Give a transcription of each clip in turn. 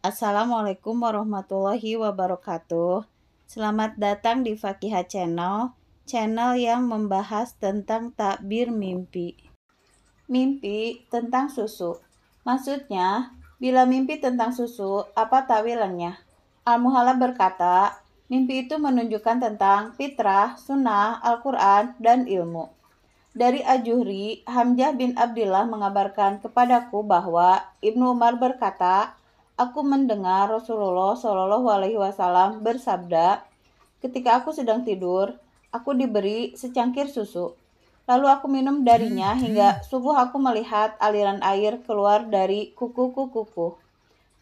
Assalamualaikum warahmatullahi wabarakatuh. Selamat datang di Fakihah Channel, channel yang membahas tentang takbir mimpi. Mimpi tentang susu. Maksudnya, bila mimpi tentang susu, apa takwilannya? Al-Muhallab berkata, mimpi itu menunjukkan tentang fitrah, sunnah, Al-Quran, dan ilmu. Dari Ajuhri, Hamzah bin Abdillah mengabarkan kepadaku bahwa Ibnu Umar berkata, aku mendengar Rasulullah Shallallahu Alaihi Wasallam bersabda, ketika aku sedang tidur, aku diberi secangkir susu. Lalu aku minum darinya hingga subuh aku melihat aliran air keluar dari kuku-kukuku.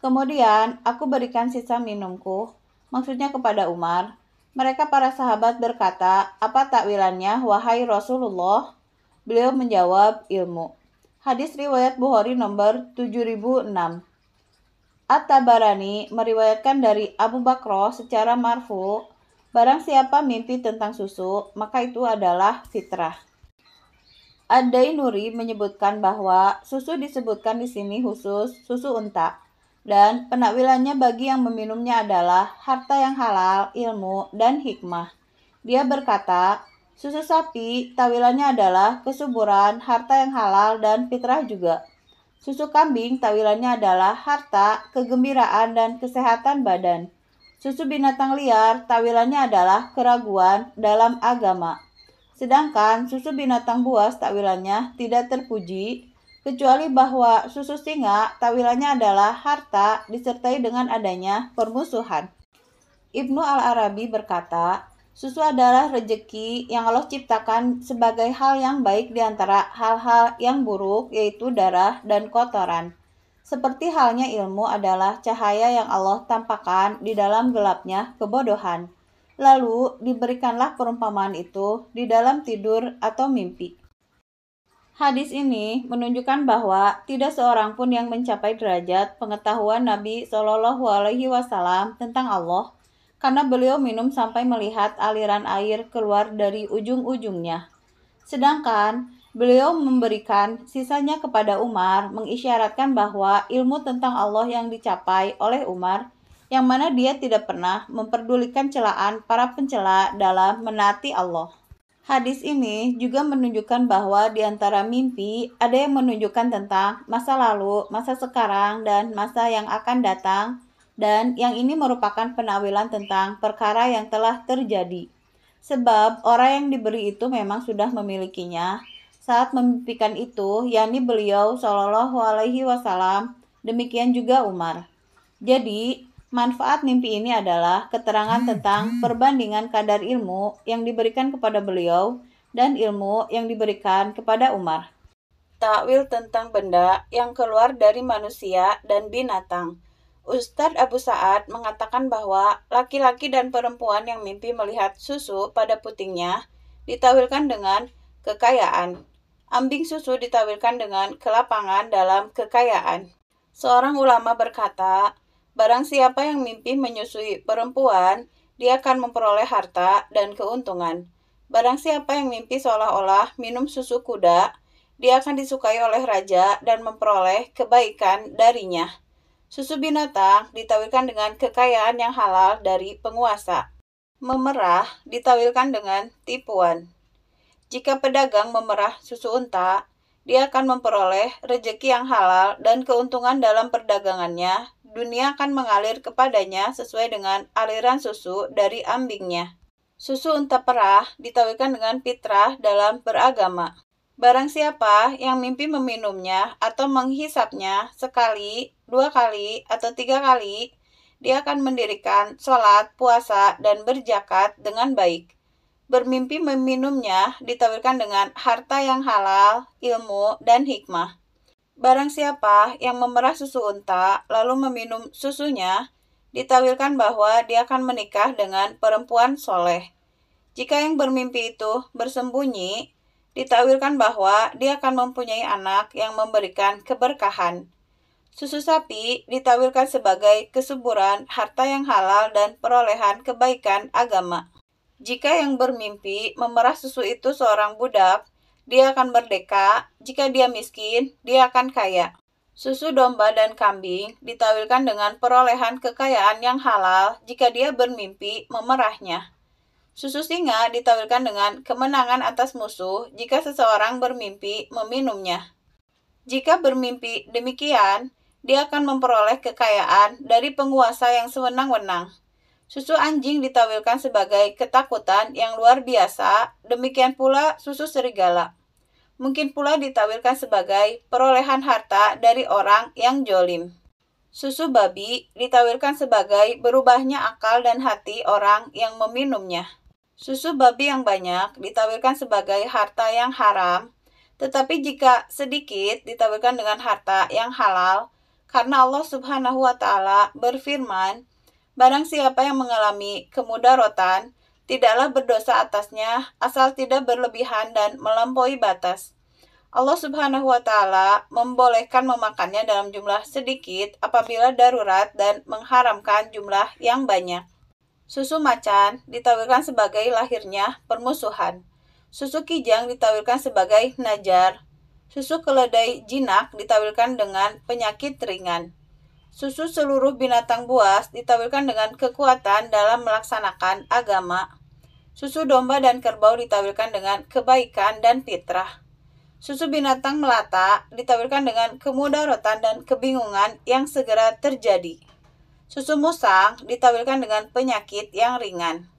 Kemudian aku berikan sisa minumku, maksudnya kepada Umar. Mereka para sahabat berkata, apa takwilannya wahai Rasulullah? Beliau menjawab, ilmu. Hadis riwayat Bukhari nomor 7006. At-Tabarani meriwayatkan dari Abu Bakr secara marfu, barang siapa mimpi tentang susu, maka itu adalah fitrah. Ad-Dainuri menyebutkan bahwa susu disebutkan di sini khusus susu unta, dan penakwilannya bagi yang meminumnya adalah harta yang halal, ilmu, dan hikmah. Dia berkata, susu sapi tawilannya adalah kesuburan, harta yang halal, dan fitrah juga. Susu kambing tawilannya adalah harta, kegembiraan, dan kesehatan badan. Susu binatang liar tawilannya adalah keraguan dalam agama. Sedangkan susu binatang buas takwilannya tidak terpuji, kecuali bahwa susu singa takwilannya adalah harta disertai dengan adanya permusuhan. Ibnu Al-Arabi berkata, susu adalah rejeki yang Allah ciptakan sebagai hal yang baik di antara hal-hal yang buruk, yaitu darah dan kotoran. Seperti halnya ilmu adalah cahaya yang Allah tampakkan di dalam gelapnya kebodohan. Lalu diberikanlah perumpamaan itu di dalam tidur atau mimpi. Hadis ini menunjukkan bahwa tidak seorang pun yang mencapai derajat pengetahuan Nabi Shallallahu Alaihi Wasallam tentang Allah, karena beliau minum sampai melihat aliran air keluar dari ujung-ujungnya. Sedangkan beliau memberikan sisanya kepada Umar, mengisyaratkan bahwa ilmu tentang Allah yang dicapai oleh Umar, yang mana dia tidak pernah memperdulikan celaan para pencela dalam menaati Allah. Hadis ini juga menunjukkan bahwa di antara mimpi ada yang menunjukkan tentang masa lalu, masa sekarang, dan masa yang akan datang, dan yang ini merupakan penakwilan tentang perkara yang telah terjadi. Sebab orang yang diberi itu memang sudah memilikinya saat memimpikan itu, yakni beliau Shallallahu Alaihi Wasallam, demikian juga Umar. Jadi, manfaat mimpi ini adalah keterangan tentang perbandingan kadar ilmu yang diberikan kepada beliau dan ilmu yang diberikan kepada Umar. Takwil tentang benda yang keluar dari manusia dan binatang. Ustadz Abu Sa'ad mengatakan bahwa laki-laki dan perempuan yang mimpi melihat susu pada putingnya ditawilkan dengan kekayaan. Ambing susu ditawilkan dengan kelapangan dalam kekayaan. Seorang ulama berkata, barang siapa yang mimpi menyusui perempuan, dia akan memperoleh harta dan keuntungan. Barang siapa yang mimpi seolah-olah minum susu kuda, dia akan disukai oleh raja dan memperoleh kebaikan darinya. Susu binatang ditawilkan dengan kekayaan yang halal dari penguasa. Memerah ditawilkan dengan tipuan. Jika pedagang memerah susu unta, dia akan memperoleh rejeki yang halal dan keuntungan dalam perdagangannya. Dunia akan mengalir kepadanya sesuai dengan aliran susu dari ambingnya. Susu unta perah ditawilkan dengan fitrah dalam beragama. Barang siapa yang mimpi meminumnya atau menghisapnya sekali, 2 kali, atau 3 kali, dia akan mendirikan sholat, puasa, dan berzakat dengan baik. Bermimpi meminumnya ditawilkan dengan harta yang halal, ilmu, dan hikmah. Barang siapa yang memerah susu unta lalu meminum susunya, ditawilkan bahwa dia akan menikah dengan perempuan soleh. Jika yang bermimpi itu bersembunyi, ditawilkan bahwa dia akan mempunyai anak yang memberikan keberkahan. Susu sapi ditawilkan sebagai kesuburan, harta yang halal, dan perolehan kebaikan agama. Jika yang bermimpi memerah susu itu seorang budak, dia akan merdeka. Jika dia miskin, dia akan kaya. Susu domba dan kambing ditawilkan dengan perolehan kekayaan yang halal jika dia bermimpi memerahnya. Susu singa ditawilkan dengan kemenangan atas musuh jika seseorang bermimpi meminumnya. Jika bermimpi demikian, dia akan memperoleh kekayaan dari penguasa yang sewenang-wenang. Susu anjing ditawilkan sebagai ketakutan yang luar biasa, demikian pula susu serigala. Mungkin pula ditawilkan sebagai perolehan harta dari orang yang jolim. Susu babi ditawilkan sebagai berubahnya akal dan hati orang yang meminumnya. Susu babi yang banyak ditawilkan sebagai harta yang haram, tetapi jika sedikit ditawilkan dengan harta yang halal, karena Allah Subhanahu wa Ta'ala berfirman, "Barang siapa yang mengalami kemudaratan, tidaklah berdosa atasnya, asal tidak berlebihan dan melampaui batas." Allah Subhanahu wa Ta'ala membolehkan memakannya dalam jumlah sedikit apabila darurat dan mengharamkan jumlah yang banyak. Susu macan ditawilkan sebagai lahirnya permusuhan. Susu kijang ditawilkan sebagai najar. Susu keledai jinak ditawilkan dengan penyakit ringan. Susu seluruh binatang buas ditawilkan dengan kekuatan dalam melaksanakan agama. Susu domba dan kerbau ditawilkan dengan kebaikan dan fitrah. Susu binatang melata ditawilkan dengan kemudaratan dan kebingungan yang segera terjadi. Susu musang ditawilkan dengan penyakit yang ringan.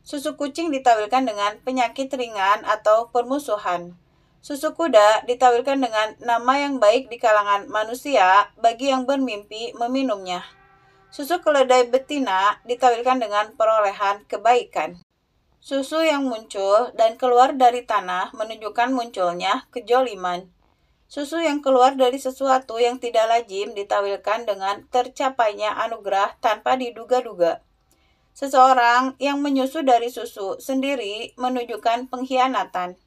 Susu kucing ditawilkan dengan penyakit ringan atau permusuhan. Susu kuda ditawilkan dengan nama yang baik di kalangan manusia bagi yang bermimpi meminumnya. Susu keledai betina ditawilkan dengan perolehan kebaikan. Susu yang muncul dan keluar dari tanah menunjukkan munculnya kejoliman. Susu yang keluar dari sesuatu yang tidak lazim ditawilkan dengan tercapainya anugerah tanpa diduga-duga. Seseorang yang menyusu dari susu sendiri menunjukkan pengkhianatan.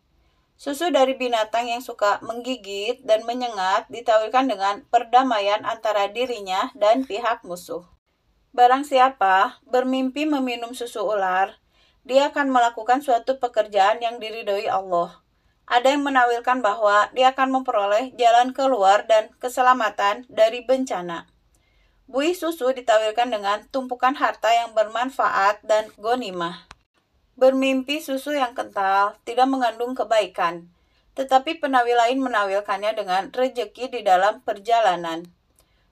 Susu dari binatang yang suka menggigit dan menyengat ditawilkan dengan perdamaian antara dirinya dan pihak musuh. Barang siapa bermimpi meminum susu ular, dia akan melakukan suatu pekerjaan yang diridhoi Allah. Ada yang menawilkan bahwa dia akan memperoleh jalan keluar dan keselamatan dari bencana. Buih susu ditawilkan dengan tumpukan harta yang bermanfaat dan ghanimah. Bermimpi susu yang kental tidak mengandung kebaikan, tetapi penawil lain menawilkannya dengan rejeki di dalam perjalanan.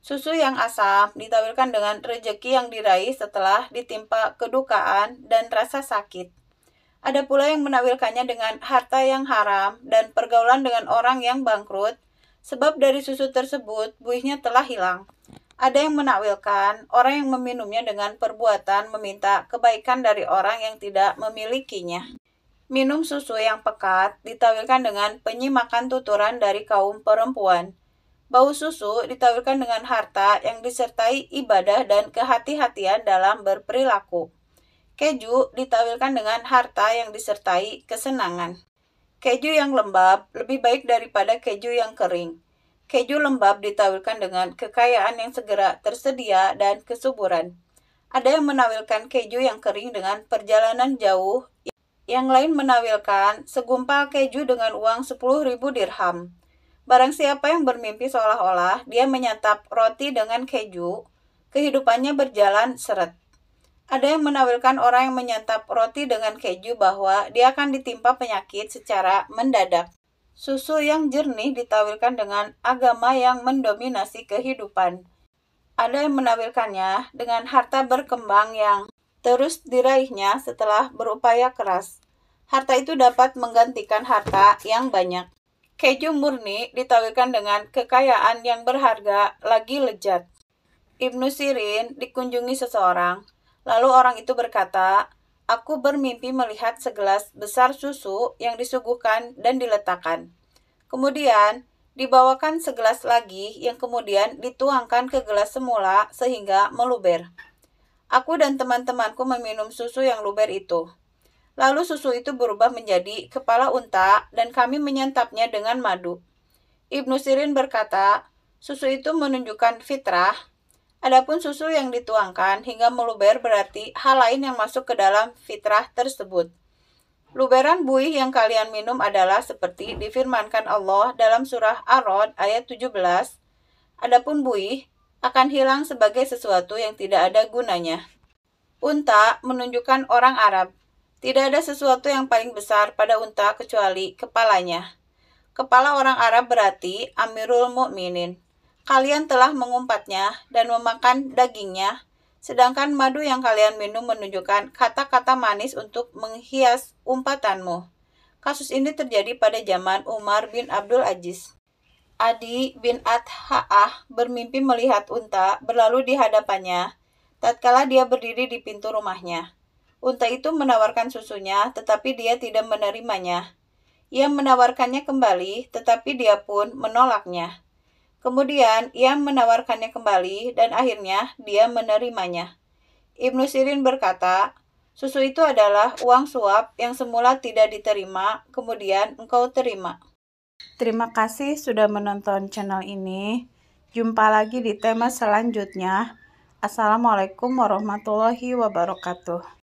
Susu yang asam ditawilkan dengan rejeki yang diraih setelah ditimpa kedukaan dan rasa sakit. Ada pula yang menawilkannya dengan harta yang haram dan pergaulan dengan orang yang bangkrut, sebab dari susu tersebut buihnya telah hilang. Ada yang menakwilkan orang yang meminumnya dengan perbuatan meminta kebaikan dari orang yang tidak memilikinya. Minum susu yang pekat ditawilkan dengan penyimakan tuturan dari kaum perempuan. Bau susu ditawilkan dengan harta yang disertai ibadah dan kehati-hatian dalam berperilaku. Keju ditawilkan dengan harta yang disertai kesenangan. Keju yang lembab lebih baik daripada keju yang kering. Keju lembab ditawilkan dengan kekayaan yang segera tersedia dan kesuburan. Ada yang menawilkan keju yang kering dengan perjalanan jauh, yang lain menawilkan segumpal keju dengan uang 10.000 dirham. Barang siapa yang bermimpi seolah-olah dia menyantap roti dengan keju, kehidupannya berjalan seret. Ada yang menawilkan orang yang menyantap roti dengan keju bahwa dia akan ditimpa penyakit secara mendadak. Susu yang jernih ditawilkan dengan agama yang mendominasi kehidupan. Ada yang menawilkannya dengan harta berkembang yang terus diraihnya setelah berupaya keras. Harta itu dapat menggantikan harta yang banyak. Keju murni ditawilkan dengan kekayaan yang berharga lagi lezat. Ibnu Sirin dikunjungi seseorang, lalu orang itu berkata, "Aku bermimpi melihat segelas besar susu yang disuguhkan dan diletakkan. Kemudian dibawakan segelas lagi yang kemudian dituangkan ke gelas semula sehingga meluber. Aku dan teman-temanku meminum susu yang luber itu. Lalu susu itu berubah menjadi kepala unta dan kami menyantapnya dengan madu." Ibnu Sirin berkata, susu itu menunjukkan fitrah. Adapun susu yang dituangkan hingga meluber berarti hal lain yang masuk ke dalam fitrah tersebut. Luberan buih yang kalian minum adalah seperti difirmankan Allah dalam surah Ar-Rod ayat 17. Adapun buih akan hilang sebagai sesuatu yang tidak ada gunanya. Unta menunjukkan orang Arab. Tidak ada sesuatu yang paling besar pada unta kecuali kepalanya. Kepala orang Arab berarti Amirul Mukminin. Kalian telah mengumpatnya dan memakan dagingnya, sedangkan madu yang kalian minum menunjukkan kata-kata manis untuk menghias umpatanmu. Kasus ini terjadi pada zaman Umar bin Abdul Aziz. Adi bin Adha'ah bermimpi melihat unta berlalu di hadapannya tatkala dia berdiri di pintu rumahnya. Unta itu menawarkan susunya, tetapi dia tidak menerimanya. Ia menawarkannya kembali, tetapi dia pun menolaknya. Kemudian ia menawarkannya kembali dan akhirnya dia menerimanya. Ibnu Sirin berkata, susu itu adalah uang suap yang semula tidak diterima, kemudian engkau terima. Terima kasih sudah menonton channel ini. Jumpa lagi di tema selanjutnya. Assalamualaikum warahmatullahi wabarakatuh.